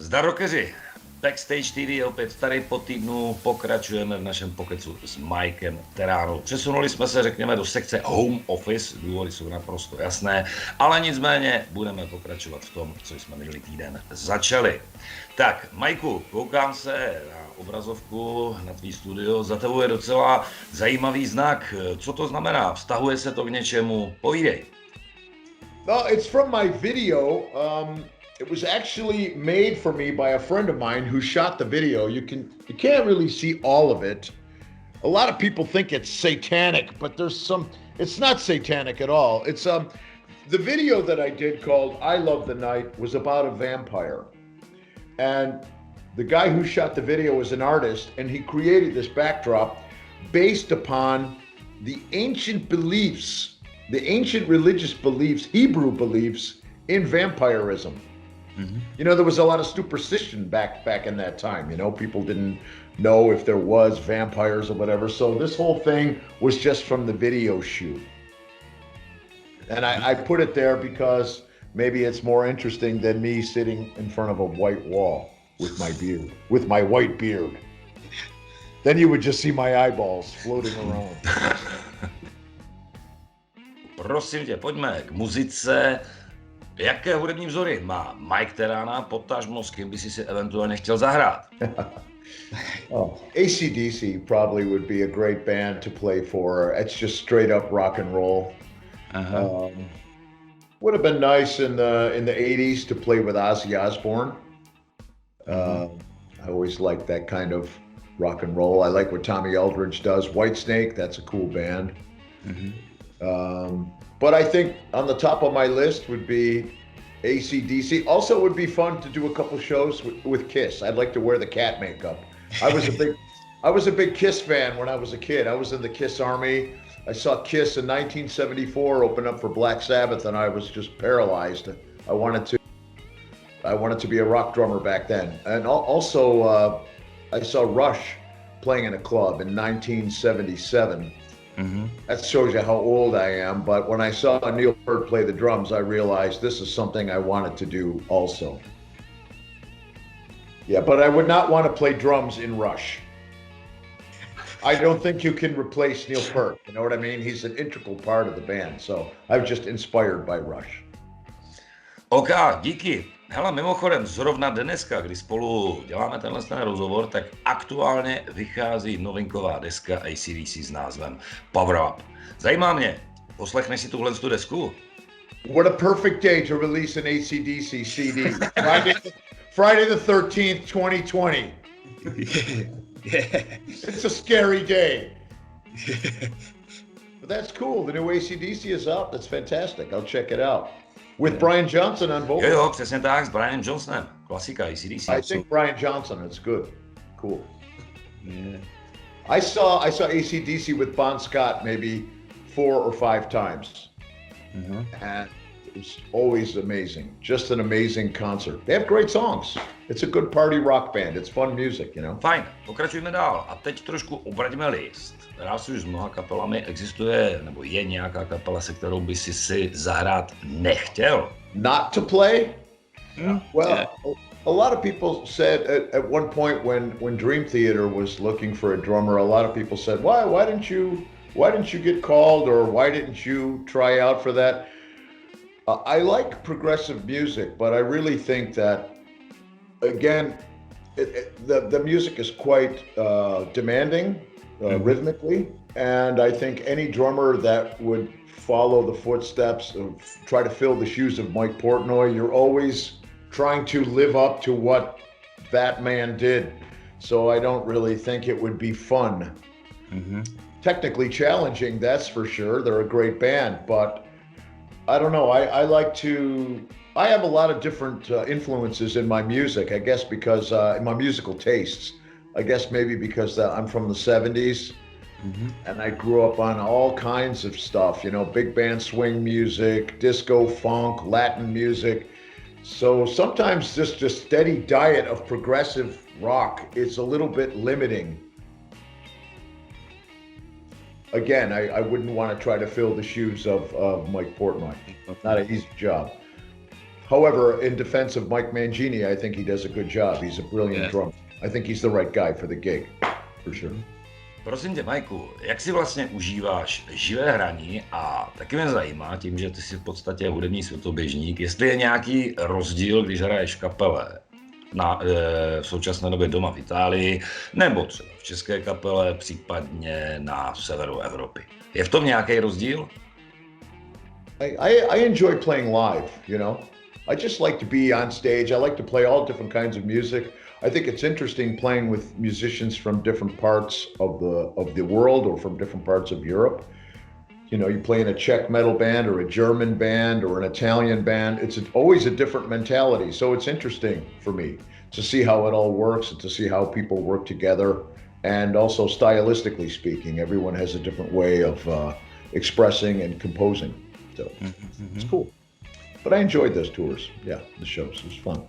Zdar rockeři, Backstage TV je opět tady, po týdnu pokračujeme v našem pokecu s Mikem Terranou. Přesunuli jsme se, řekněme, do sekce Home Office, důvody jsou naprosto jasné, ale nicméně budeme pokračovat v tom, co jsme minulý týden začali. Tak, Majku, koukám se na obrazovku, na tvý studio, za tebou je docela zajímavý znak. Co to znamená? Vztahuje se to k něčemu? Povídej. No, it's from my video. It was actually made for me by a friend of mine who shot the video. You can't really see all of it. A lot of people think it's satanic, but it's not satanic at all. It's the video that I did called I Love the Night was about a vampire. And the guy who shot the video was an artist, and he created this backdrop based upon the ancient beliefs, the ancient religious beliefs, Hebrew beliefs in vampirism. Mm-hmm. You know, there was a lot of superstition back in that time. You know, people didn't know if there was vampires or whatever. So this whole thing was just from the video shoot. And I put it there because maybe it's more interesting than me sitting in front of a white wall with my beard, with my white beard. Then you would just see my eyeballs floating around. Prosím tě, pojďme k muzice. Jaké hudební vzory má Mike Terrana, potažmo s kým by si eventuálně chtěl zahrát? AC/DC probably would be a great band to play for. It's just straight up rock and roll. Uh-huh. Would have been nice in the 80s to play with Ozzy Osbourne. I always liked that kind of rock and roll. I like what Tommy Eldridge does. Whitesnake, that's a cool band. Mm-hmm. But I think on the top of my list would be AC/DC. Also, it would be fun to do a couple shows with Kiss. I'd like to wear the cat makeup. I was a big Kiss fan when I was a kid. I was in the Kiss Army. I saw Kiss in 1974 open up for Black Sabbath, and I was just paralyzed. I wanted to be a rock drummer back then. And also, I saw Rush playing in a club in 1977. Mm-hmm. That shows you how old I am. But when I saw Neil Peart play the drums, I realized this is something I wanted to do also. Yeah, but I would not want to play drums in Rush. I don't think you can replace Neil Peart. You know what I mean? He's an integral part of the band. So I was just inspired by Rush. OK, díky. Hele, mimochodem, zrovna dneska, kdy spolu děláme tenhle rozhovor, tak aktuálně vychází novinková deska AC/DC s názvem Power Up. Zajímá mě, poslechneš si tuhle desku? What a perfect day to release an AC/DC CD. Friday the 13th, 2020. It's a scary day. But that's cool. The new AC/DC is out. That's fantastic. I'll check it out. With Brian Johnson on vocals. Jo, přesně tak, s Brianem Johnsonem. Klasika AC/DC. I think Brian Johnson, it's good. Cool. Yeah. I saw AC/DC with Bon Scott maybe 4 or 5 times. Mm-hmm. And it was always amazing. Just an amazing concert. They have great songs. It's a good party rock band. It's fun music, you know. Fajn, pokračujeme dál. A teď trošku obraťme list. Rásuju s mnoha kapelami, existuje, nebo je nějaká kapela, se kterou by si zahrát nechtěl? Not to play? Well, yeah. A lot of people said at one point when Dream Theater was looking for a drummer, a lot of people said, why didn't you get called, or why didn't you try out for that? I like progressive music, but I really think that, again, the music is quite demanding. Rhythmically, and I think any drummer that would follow the footsteps of try to fill the shoes of Mike Portnoy, you're always trying to live up to what that man did. So I don't really think it would be fun. Mm-hmm. Technically challenging, that's for sure. They're a great band, but I don't know. I have a lot of different influences in my music, I guess, because in my musical tastes. I guess maybe because I'm from the 70s, mm-hmm. and I grew up on all kinds of stuff, you know, big band swing music, disco, funk, Latin music. So sometimes just a steady diet of progressive rock is a little bit limiting. Again, I wouldn't want to try to fill the shoes of Mike Portnoy. Not an easy job. However, in defense of Mike Mangini, I think he does a good job. He's a brilliant drummer. I think he's the right guy for the gig, for sure. Prosím tě, Majku, jak si vlastně užíváš živé hraní a taky mě zajímá tím, že ty jsi v podstatě hudební světoběžník, jestli je nějaký rozdíl, když hraješ v kapele v současné době doma v Itálii, nebo třeba v české kapele, případně na severu Evropy. Je v tom nějaký rozdíl? I enjoy playing live, you know. I just like to be on stage. I like to play all different kinds of music. I think it's interesting playing with musicians from different parts of the world or from different parts of Europe. You know, you play in a Czech metal band or a German band or an Italian band. It's always a different mentality. So it's interesting for me to see how it all works and to see how people work together. And also stylistically speaking, everyone has a different way of expressing and composing. So it's cool. But I enjoyed those tours. Yeah, the shows. It was fun.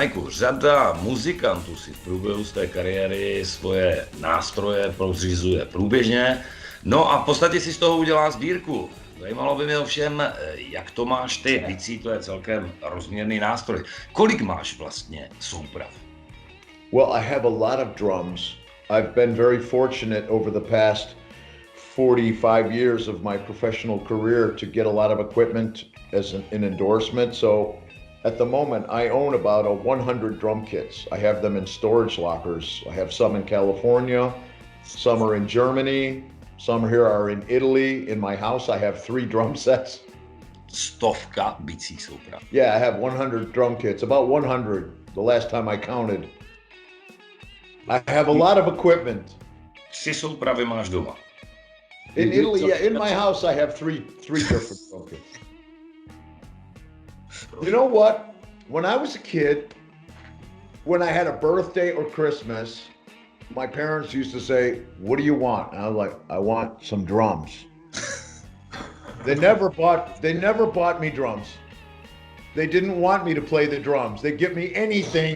Majku, řada muzikantů si v průběhu té kariéry svoje nástroje pořizuje průběžně, no a v podstatě si z toho udělá sbírku. Zajímalo by mě ovšem, jak to máš ty, bicí, to je celkem rozměrný nástroj. Kolik máš vlastně souprav? Well, I have a lot of drums. I've been very fortunate over the past 45 years of my professional career to get a lot of equipment as an endorsement. So at the moment, I own about 100 drum kits. I have them in storage lockers. I have some in California, some are in Germany, some here are in Italy. In my house, I have 3 drum sets. Stovka bicích souprav. Yeah, I have 100 drum kits, about 100 the last time I counted. I have a lot of equipment. 3 soupravy máš doma. In Italy, yeah, in my house, I have three different drum kits. You know what? When I was a kid, when I had a birthday or Christmas, my parents used to say, "What do you want?" And I was like, "I want some drums." They never bought me drums. They didn't want me to play the drums. They'd give me anything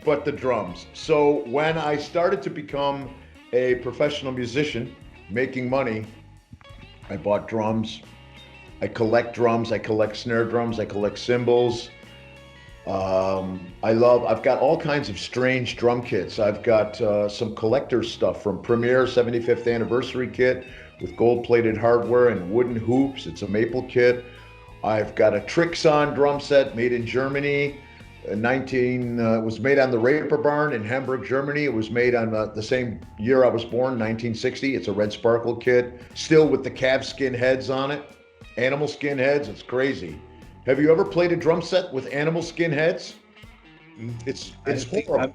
but the drums. So when I started to become a professional musician, making money, I bought drums. I collect drums, I collect snare drums, I collect cymbals. I've got all kinds of strange drum kits. I've got some collector stuff from Premiere 75th anniversary kit with gold-plated hardware and wooden hoops. It's a maple kit. I've got a Trixon drum set made in Germany. It was made on the Raper Barn in Hamburg, Germany. It was made on the same year I was born, 1960. It's a red sparkle kit, still with the calfskin heads on it. Animal skin heads, it's crazy. Have you ever played a drum set with animal skin heads? It's horrible.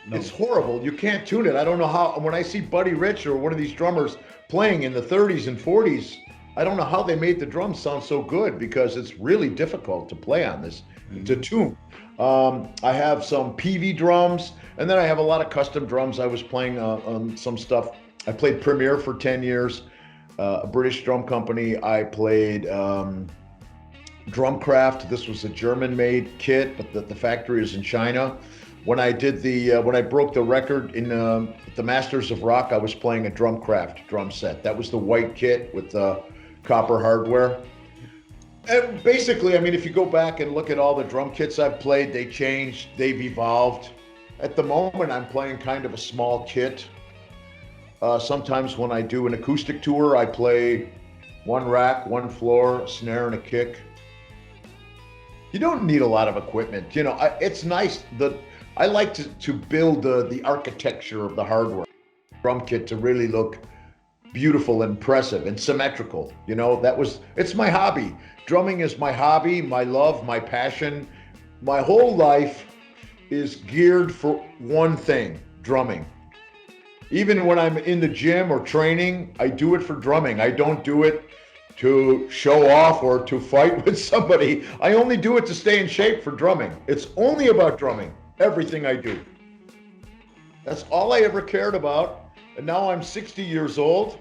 No. It's horrible. You can't tune it. I don't know how. When I see Buddy Rich or one of these drummers playing in the 30s and 40s, I don't know how they made the drums sound so good because it's really difficult to play on this, to tune. I have some PV drums, and then I have a lot of custom drums. I was playing on some stuff. I played Premiere for 10 years. A British drum company. I played Drumcraft. This was a German-made kit, but the factory is in China. When I did when I broke the record in the Masters of Rock, I was playing a Drumcraft drum set. That was the white kit with the copper hardware. And basically, I mean, if you go back and look at all the drum kits I've played, they changed, they've evolved. At the moment, I'm playing kind of a small kit. Sometimes when I do an acoustic tour, I play one rack, one floor, a snare and a kick. You don't need a lot of equipment. You know, it's nice that I like to build the architecture of the hardware drum kit to really look beautiful, impressive, and symmetrical. You know, it's my hobby. Drumming is my hobby, my love, my passion. My whole life is geared for one thing, drumming. Even when I'm in the gym or training, I do it for drumming. I don't do it to show off or to fight with somebody. I only do it to stay in shape for drumming. It's only about drumming, everything I do. That's all I ever cared about. And now I'm 60 years old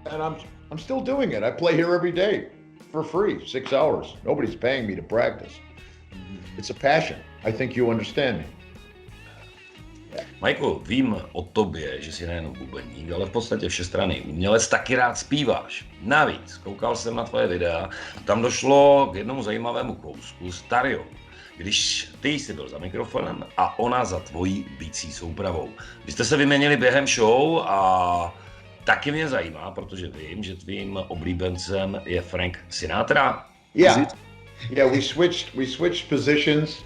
and I'm still doing it. I play here every day for free, 6 hours. Nobody's paying me to practice. It's a passion. I think you understand me. Michael, vím o tobě, že jsi nejen bubeník, ale v podstatě všestranný umělec, taky rád zpíváš. Navíc, koukal jsem na tvoje videa a tam došlo k jednomu zajímavému kousku s Tariou, když ty jsi byl za mikrofonem a ona za tvojí bicí soupravou. Vy jste se vyměnili během show a taky mě zajímá, protože vím, že tvým oblíbencem je Frank Sinatra. Yeah, we switched positions.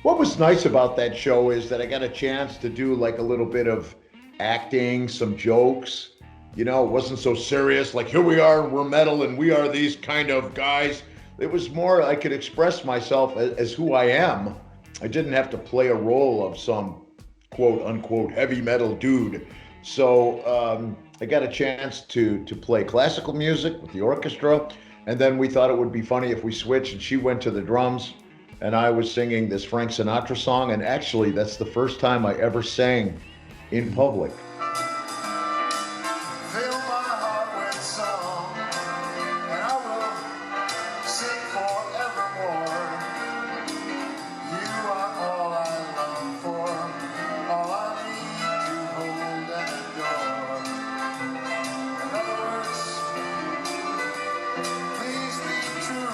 What was nice about that show is that I got a chance to do like a little bit of acting, some jokes. You know, it wasn't so serious, like here we are, we're metal and we are these kind of guys. It was more, I could express myself as who I am. I didn't have to play a role of some quote unquote heavy metal dude. So I got a chance to play classical music with the orchestra. And then we thought it would be funny if we switched and she went to the drums. And I was singing this Frank Sinatra song, and actually that's the first time I ever sang in public. Fill my heart with song, and I will sing forevermore. You are all I long for, all I need to hold and adore. In other words, please be true.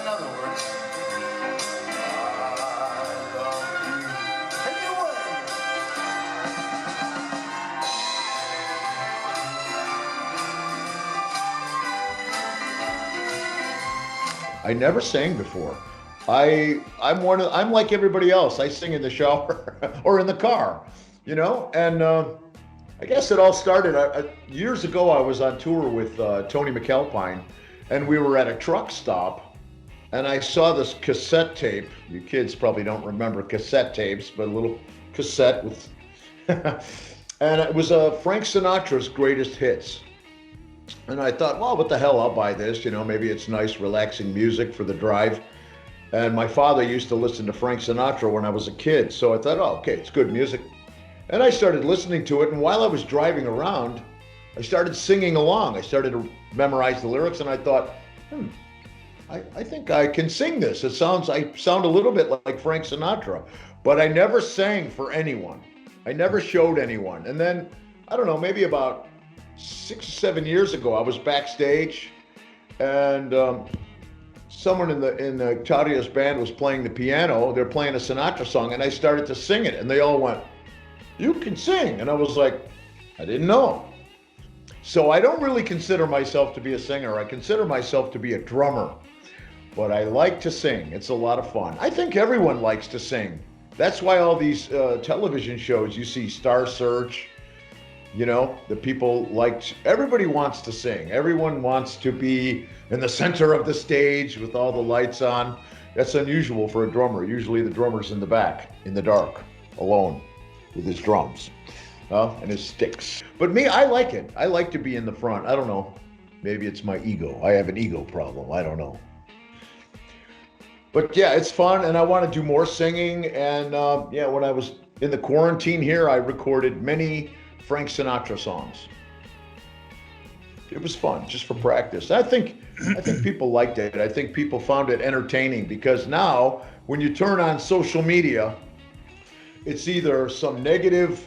In other words, I love you. Take it away. I never sang before. I'm like everybody else. I sing in the shower or in the car, you know. And I guess it all started years ago. I was on tour with Tony McAlpine, and we were at a truck stop, and I saw this cassette tape. You kids probably don't remember cassette tapes, but a little cassette with, and it was Frank Sinatra's greatest hits. And I thought, well, what the hell, I'll buy this. You know, maybe it's nice, relaxing music for the drive. And my father used to listen to Frank Sinatra when I was a kid. So I thought, oh, okay, it's good music. And I started listening to it. And while I was driving around, I started singing along. I started to memorize the lyrics. And I thought, I think I can sing this. I sound a little bit like Frank Sinatra. But I never sang for anyone. I never showed anyone. And then, I don't know, maybe about 6 or 7 years ago, I was backstage, and someone in the Taria's band was playing the piano. They're playing a Sinatra song, and I started to sing it, and they all went, "You can sing," and I was like, I didn't know. So I don't really consider myself to be a singer. I consider myself to be a drummer, but I like to sing. It's a lot of fun. I think everyone likes to sing. That's why all these television shows, you see Star Search. You know, the people everybody wants to sing. Everyone wants to be in the center of the stage with all the lights on. That's unusual for a drummer. Usually the drummer's in the back, in the dark, alone, with his drums and his sticks. But me, I like it. I like to be in the front. I don't know. Maybe it's my ego. I have an ego problem. I don't know. But yeah, it's fun, and I want to do more singing. And when I was in the quarantine here, I recorded many Frank Sinatra songs. It was fun, just for practice. I think people liked it. I think people found it entertaining, because now when you turn on social media, it's either some negative,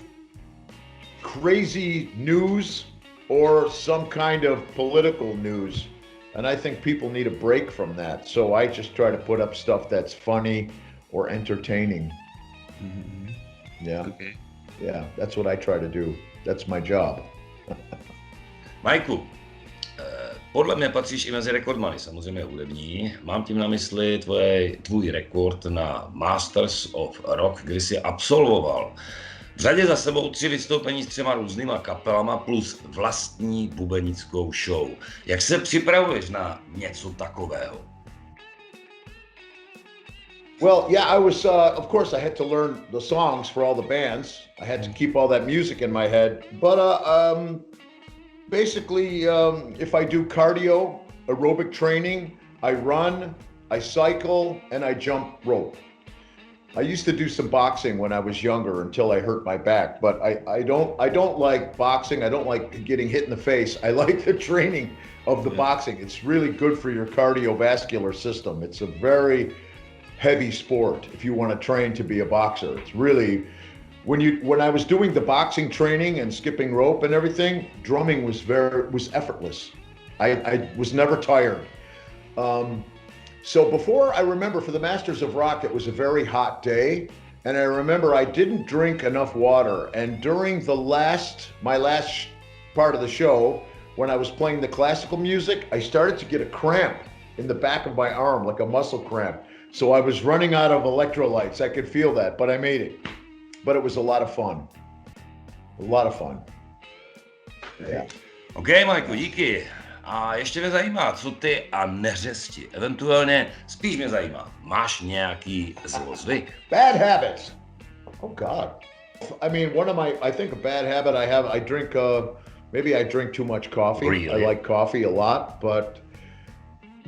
crazy news or some kind of political news. And I think people need a break from that. So I just try to put up stuff that's funny or entertaining. Mm-hmm. Yeah. Okay. Yeah, that's what I try to do. That's my job. Majku, podle mě patříš i mezi rekordmany, samozřejmě hudební. Mám tím na mysli tvůj rekord na Masters of Rock, kdy jsi absolvoval v řadě za sebou 3 vystoupení s 3 různýma kapelama plus vlastní bubenickou show. Jak se připravuješ na něco takového? Well, yeah, I was, of course, I had to learn the songs for all the bands. I had to keep all that music in my head. But basically, if I do cardio, aerobic training, I run, I cycle, and I jump rope. I used to do some boxing when I was younger until I hurt my back, but I don't like boxing. I don't like getting hit in the face. I like the training of the boxing. It's really good for your cardiovascular system. It's a very heavy sport if you want to train to be a boxer. It's really, when I was doing the boxing training and skipping rope and everything, drumming was effortless. I was never tired. So before, I remember for the Masters of Rock, it was a very hot day, and I remember I didn't drink enough water. And during my last part of the show, when I was playing the classical music, I started to get a cramp in the back of my arm, like a muscle cramp. So I was running out of electrolytes. I could feel that, but I made it. But it was a lot of fun. A lot of fun. Yeah. OK, Majku, díky. A ještě mě zajímá, co ty a neřesti. Eventuálně spíš mě zajímá, máš nějaký zlozvyk? Bad habits. Oh God. I mean, I think a bad habit I have, maybe I drink too much coffee. Really? I like coffee a lot, but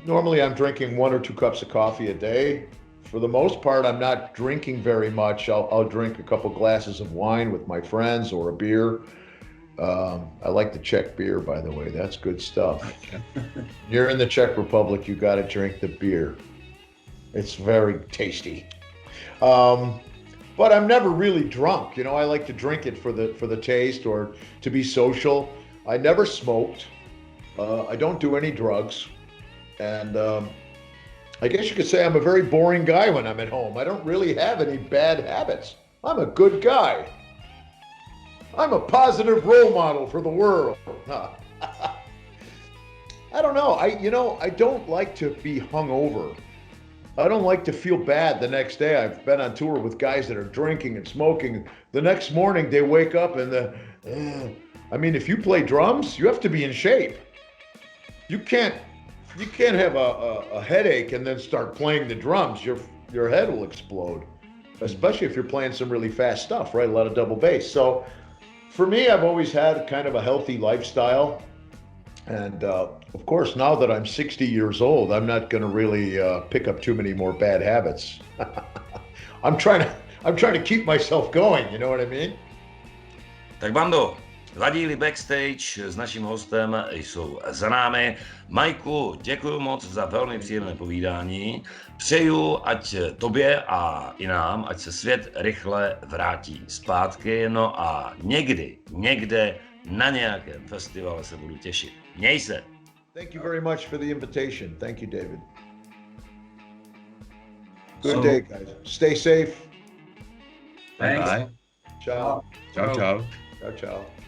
normally I'm drinking 1 or 2 cups of coffee a day. For the most part, I'm not drinking very much. I'll drink a couple glasses of wine with my friends or a beer. I like the Czech beer, by the way. That's good stuff. You're in the Czech Republic, you got to drink the beer. It's very tasty. But I'm never really drunk. You know, I like to drink it for the taste or to be social. I never smoked. I don't do any drugs. And I guess you could say I'm a very boring guy when I'm at home. I don't really have any bad habits. I'm a good guy. I'm a positive role model for the world. I don't know. I don't like to be hungover. I don't like to feel bad the next day. I've been on tour with guys that are drinking and smoking. The next morning they wake up and I mean, if you play drums, you have to be in shape. You can't have a headache and then start playing the drums. Your head will explode, especially if you're playing some really fast stuff, right? A lot of double bass. So for me, I've always had kind of a healthy lifestyle. And of course, now that I'm 60 years old, I'm not going to really pick up too many more bad habits. I'm trying to keep myself going, you know what I mean? Tak bando, Vadíly Backstage s naším hostem jsou za námi. Majku, děkuji moc za velmi příjemné povídání. Přeju, ať tobě a i nám, ať se svět rychle vrátí zpátky. No a někde na nějakém festivale se budu těšit. Měj se. Thank you very much for the invitation. Thank you, David. Good day, guys. Stay safe. Thanks. Bye. Ciao. Ciao, ciao. Ciao, ciao.